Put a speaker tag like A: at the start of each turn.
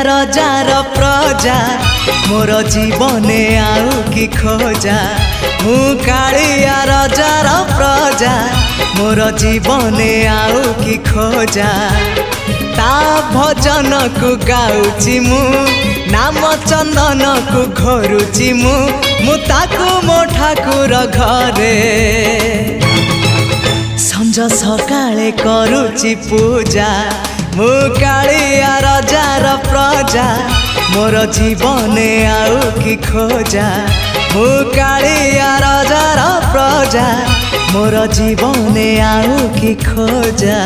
A: रजार प्रजा मोर जीवने आउ कि खोजा मु कालिया रजार प्रजा मोर जीवने आउ कि खोजा ता भजन को गाउची मु नाम चंदन को घोरुची मु ताकू मो ठाकुर घरे संज सकाळे करुची पूजा मु कालिया रजार प्रजा मोर जीवने आउ कि खोजा मु कालिया रजार प्रजा मोर जीवने आउ कि खोजा।